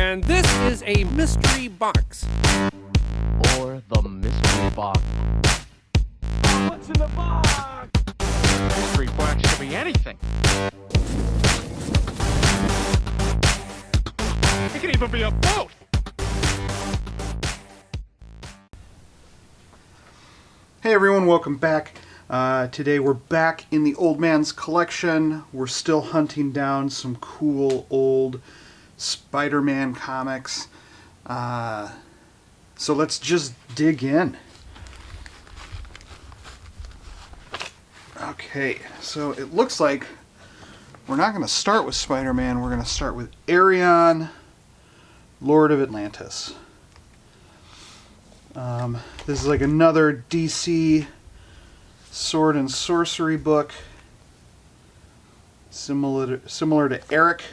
And this is a mystery box. Or the mystery box. What's in the box? Mystery box could be anything. It could even be a boat. Hey everyone, welcome back. Today we're back in the Old Man's Collection. We're still hunting down some cool old Spider-Man comics. So let's just dig in. Okay, so it looks like we're not going to start with Spider-Man. We're going to start with Arion, Lord of Atlantis. This is like another DC sword and sorcery book, similar to Eric,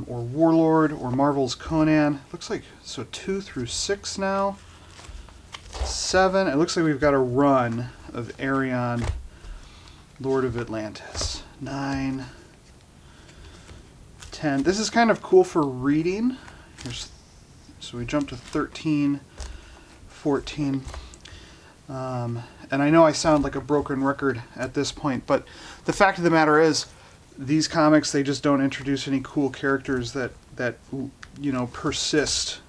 or Warlord, or Marvel's Conan. Looks like, so 2 through 6 now. 7. It looks like we've got a run of Arion, Lord of Atlantis. 9, 10. This is kind of cool for reading. So we jump to 13, 14. And I know I sound like a broken record at this point, but the fact of the matter is, these comics, they just don't introduce any cool characters that you know, persist.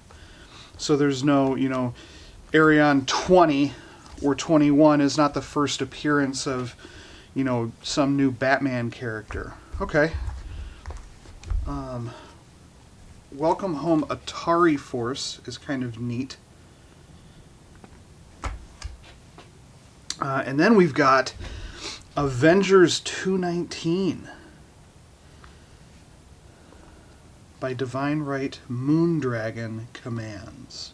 So there's no, you know, Arion 20 or 21 is not the first appearance of, you know, some new Batman character. Okay. Welcome Home Atari Force is kind of neat. And then we've got Avengers 219 by Divine Right Moondragon Commands.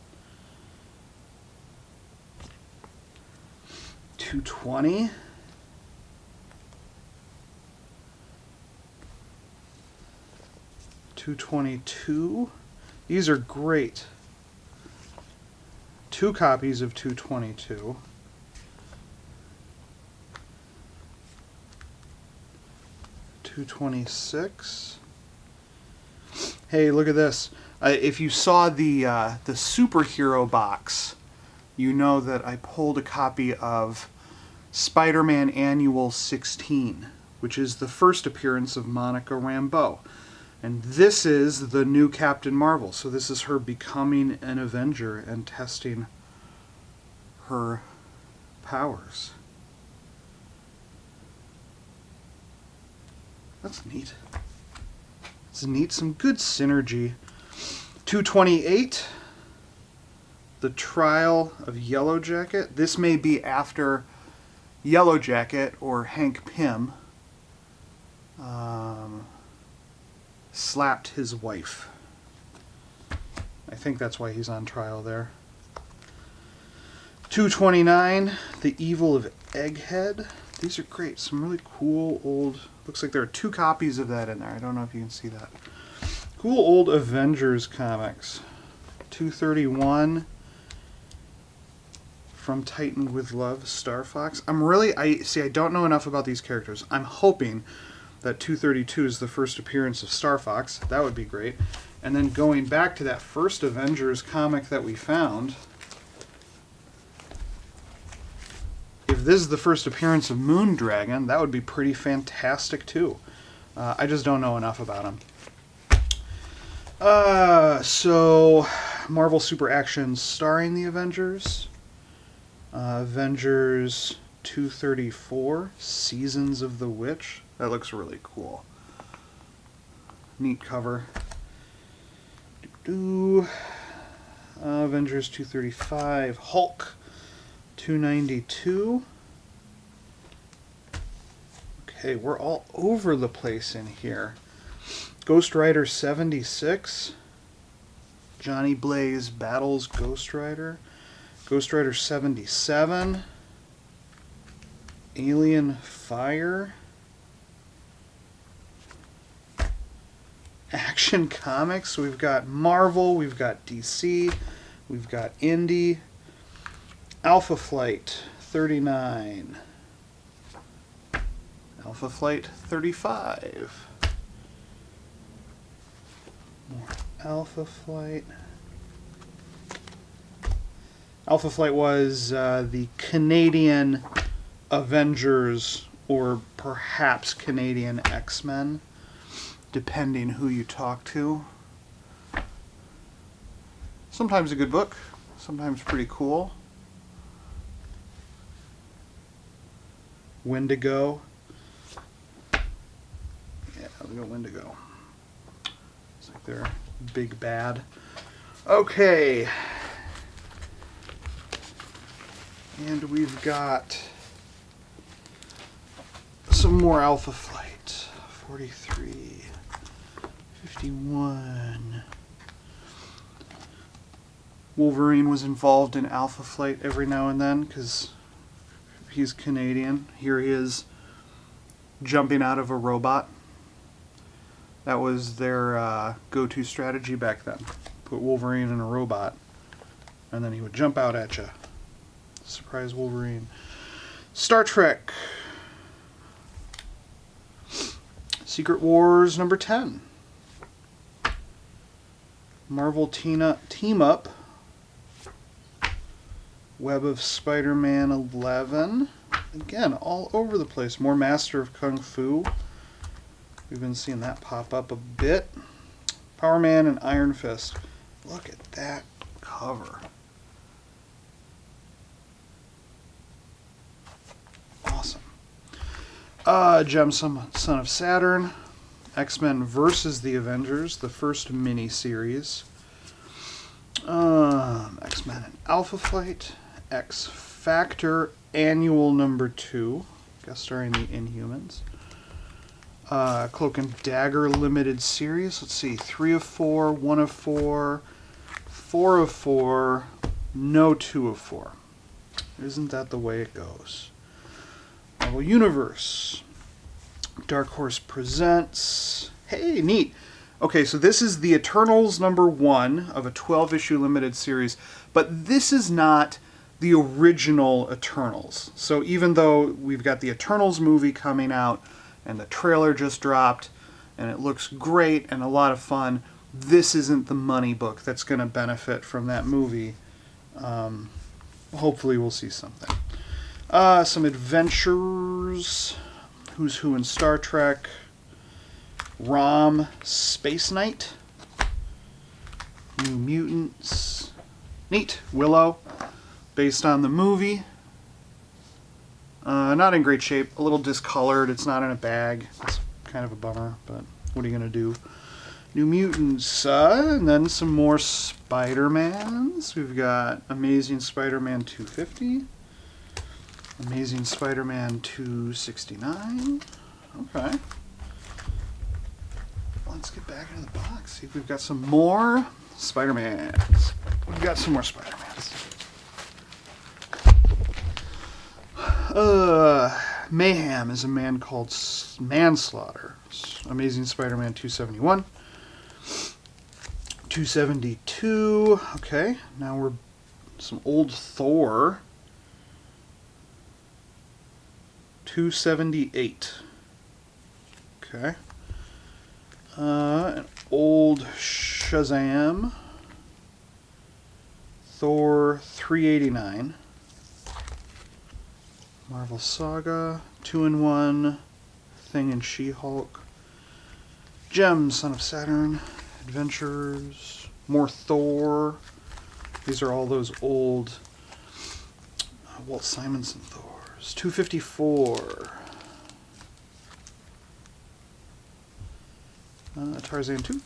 220. 222. These are great. 2 copies of 222. 226. Hey, look at this. If you saw the superhero box, you know that I pulled a copy of Spider-Man Annual 16, which is the first appearance of Monica Rambeau. And this is the new Captain Marvel. So this is her becoming an Avenger and testing her powers. That's neat. It's neat. Some good synergy. 228. The Trial of Yellow Jacket. This may be after Yellow Jacket or Hank Pym slapped his wife. I think that's why he's on trial there. 229, The Evil of Egghead. These are great. Some really cool old... Looks like there are 2 copies of that in there. I don't know if you can see that. Cool old Avengers comics. 231, From Titan with Love, Star Fox. I don't know enough about these characters. I'm hoping that 232 is the first appearance of Star Fox. That would be great. And then going back to that first Avengers comic that we found, if this is the first appearance of Moondragon, that would be pretty fantastic too. I just don't know enough about him. So, Marvel Super Action starring the Avengers. Avengers 234, Seasons of the Witch. That looks really cool. Neat cover. Avengers 235, Hulk 292. Okay, we're all over the place in here. Ghost Rider 76. Johnny Blaze battles Ghost Rider. Ghost Rider 77. Alien Fire. Action Comics. We've got Marvel, we've got DC, we've got Indie. Alpha Flight 39. Alpha Flight 35. More Alpha Flight. Alpha Flight was the Canadian Avengers, or perhaps Canadian X-Men, depending who you talk to. Sometimes a good book, sometimes pretty cool. Wendigo. Yeah, we got Wendigo. It's like they're big bad. Okay. And we've got some more Alpha Flight. 43, 51. Wolverine was involved in Alpha Flight every now and then because he's Canadian. Here he is jumping out of a robot. That was their go-to strategy back then. Put Wolverine in a robot, and then he would jump out at you. Surprise Wolverine. Star Trek. Secret Wars number 10. Marvel Team Up. Web of Spider-Man 11. Again, all over the place. More Master of Kung Fu. We've been seeing that pop up a bit. Power Man and Iron Fist. Look at that cover. Awesome. Gem Son of Saturn. X-Men versus the Avengers, the first mini-series. X-Men and Alpha Flight. X Factor Annual number 2. Guest starring the Inhumans. Cloak and Dagger limited series. Let's see. 3 of 4, 1 of 4, 4 of 4, no 2 of 4. Isn't that the way it goes? Marvel Universe. Dark Horse Presents. Hey, neat. Okay, so this is the Eternals number 1 of a 12-issue limited series, but this is not the original Eternals. So even though we've got the Eternals movie coming out, and the trailer just dropped, and it looks great and a lot of fun, this isn't the money book that's going to benefit from that movie. Hopefully we'll see something. Some adventures. Who's Who in Star Trek. Rom Space Knight. New Mutants. Neat. Willow. Based on the movie. Not in great shape. A little discolored. It's not in a bag. It's kind of a bummer, but what are you going to do? New Mutants. And then some more Spider-Mans. We've got Amazing Spider-Man 250. Amazing Spider-Man 269. Okay. Let's get back into the box. See if we've got some more Spider-Mans. We've got some more Spider-Mans. Mayhem is a man called Manslaughter. Amazing Spider-Man 271. 272. Okay, now we're some old Thor. 278. Okay. An old Shazam. Thor 389. Marvel Saga, 2-in-1, Thing and She-Hulk, Gem, Son of Saturn, Adventures, more Thor. These are all those old Walt Simonson Thors. 254. Tarzan 2.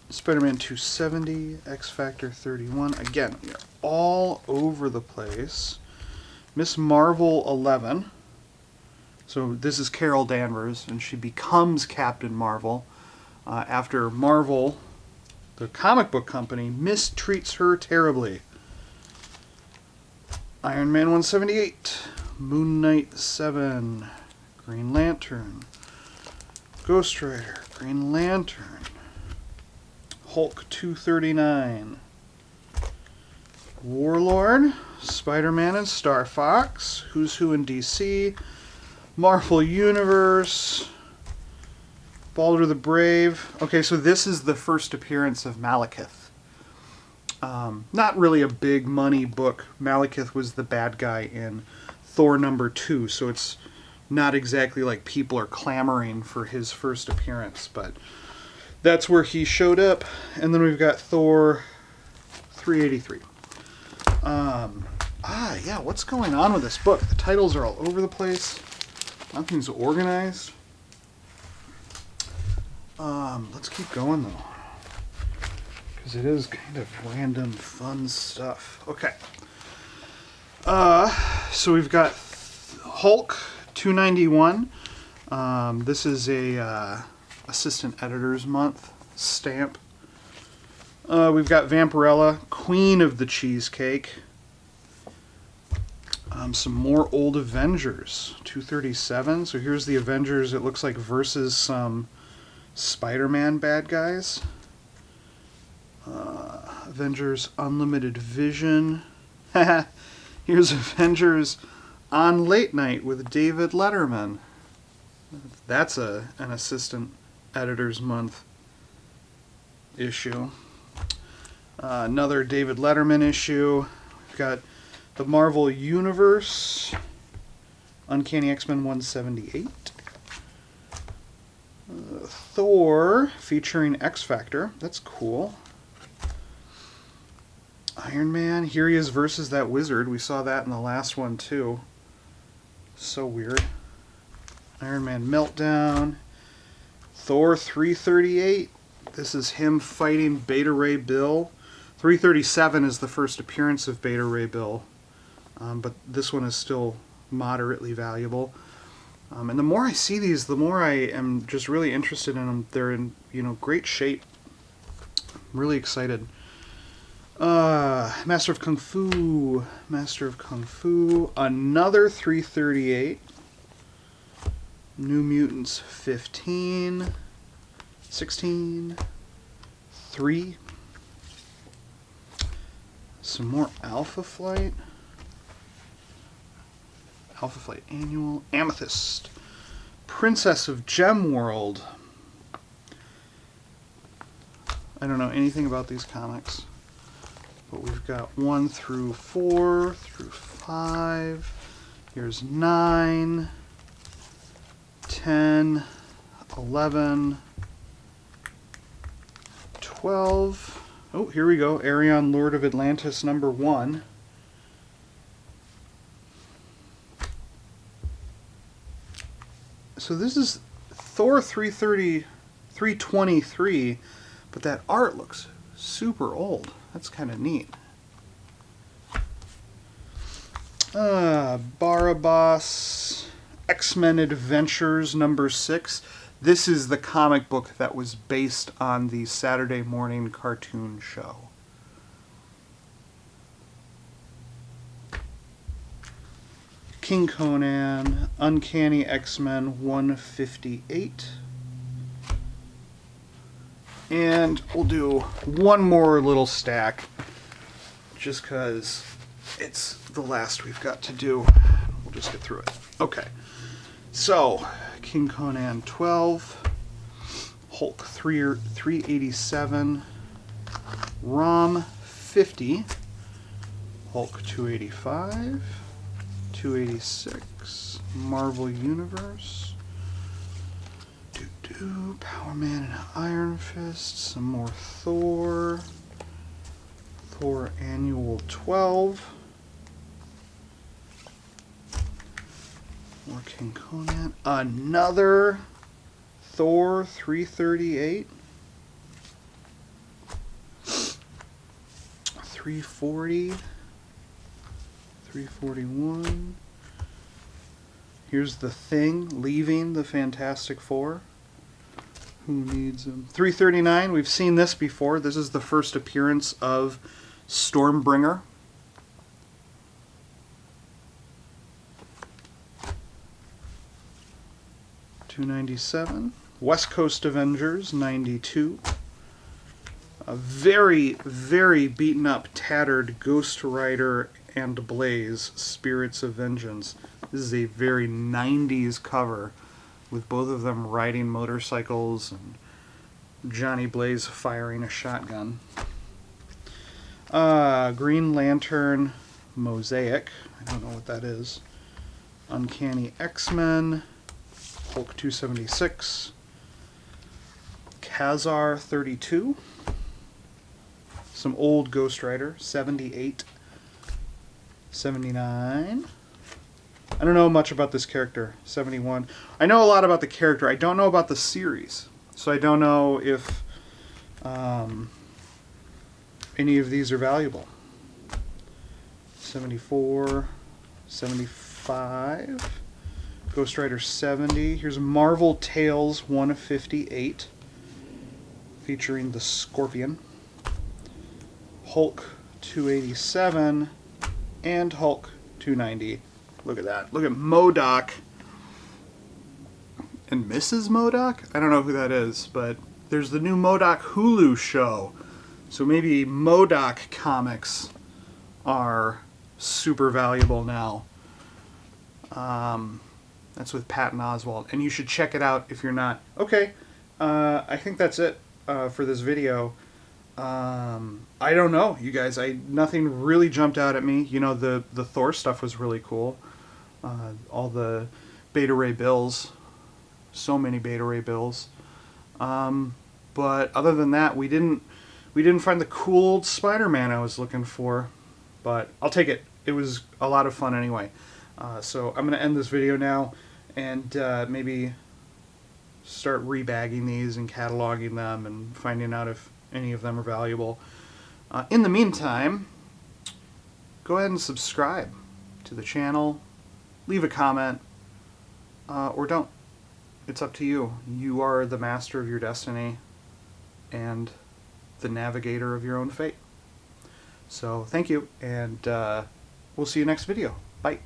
Spider-Man 270, X Factor 31. Again, we are all over the place. Miss Marvel 11. So this is Carol Danvers, and she becomes Captain Marvel after Marvel, the comic book company, mistreats her terribly. Iron Man 178, Moon Knight 7, Green Lantern, Ghost Rider, Green Lantern, Hulk 239, Warlord, Spider-Man and Star Fox, Who's Who in DC, Marvel Universe, Balder the Brave. Okay, so this is the first appearance of Malekith. Not really a big money book. Malekith was the bad guy in Thor #2, so it's not exactly like people are clamoring for his first appearance, but that's where he showed up. And then we've got Thor 383. Yeah, what's going on with this book? The titles are all over the place. Nothing's organized. Let's keep going though, because it is kind of random fun stuff. Okay. So we've got Hulk 291. This is a Assistant Editors Month stamp. We've got Vampirella, Queen of the Cheesecake. Some more old Avengers, 237. So here's the Avengers, it looks like, versus some Spider-Man bad guys. Avengers Unlimited Vision. Here's Avengers on Late Night with David Letterman. That's an Assistant Editors Month issue. Another David Letterman issue. We've got the Marvel Universe, Uncanny X-Men 178. Thor featuring X-Factor. That's cool. Iron Man. Here he is versus that wizard. We saw that in the last one too. So weird. Iron Man Meltdown. Thor 338. This is him fighting Beta Ray Bill. 337 is the first appearance of Beta Ray Bill. But this one is still moderately valuable. And the more I see these, the more I am just really interested in them. They're in, great shape. I'm really excited. Master of Kung Fu. Master of Kung Fu. Another 338. New Mutants 15. 16. 3. Some more Alpha Flight. Alpha Flight Annual. Amethyst. Princess of Gem World. I don't know anything about these comics, but we've got 1 through 4 through 5. Here's 9, 10, 11, 12. Oh, here we go. Arion, Lord of Atlantis #1. So this is Thor 323, but that art looks super old. That's kind of neat. Barabbas, X-Men Adventures #6. This is the comic book that was based on the Saturday morning cartoon show. King Conan, Uncanny X-Men 158. And we'll do one more little stack, just because it's the last we've got to do. We'll just get through it. Okay. So, King Conan 12, Hulk 387, Rom 50, Hulk 285, 286, Marvel Universe, Power Man and Iron Fist, some more Thor, Thor Annual 12, more King Conan, another Thor 338, 340, 341. Here's The Thing leaving the Fantastic Four. Who needs him? 339. We've seen this before. This is the first appearance of Stormbringer. $297. West Coast Avengers 92. A very, very beaten up, tattered Ghost Rider and Blaze, Spirits of Vengeance. This is a very 90s cover with both of them riding motorcycles and Johnny Blaze firing a shotgun. Green Lantern Mosaic. I don't know what that is. Uncanny X-Men. Hulk 276. Khazar 32. Some old Ghost Rider 78. 79. I don't know much about this character. 71. I know a lot about the character. I don't know about the series. So I don't know if any of these are valuable. 74. 75. Ghost Rider 70. Here's Marvel Tales 158. Featuring the Scorpion. Hulk 287. And Hulk 290. Look at that. Look at MODOK. And Mrs. MODOK? I don't know who that is, but there's the new MODOK Hulu show. So maybe MODOK comics are super valuable now. That's with Patton Oswalt. And you should check it out if you're not. Okay, I think that's it for this video. I don't know, you guys. Nothing really jumped out at me. You know, the Thor stuff was really cool. All the Beta Ray Bills. So many Beta Ray Bills. But other than that, we didn't find the cool old Spider-Man I was looking for. But I'll take it. It was a lot of fun anyway. So I'm going to end this video now and maybe start rebagging these and cataloging them and finding out if any of them are valuable. In the meantime, go ahead and subscribe to the channel, leave a comment, or don't. It's up to you. You are the master of your destiny and the navigator of your own fate. So thank you, and we'll see you next video. Bye.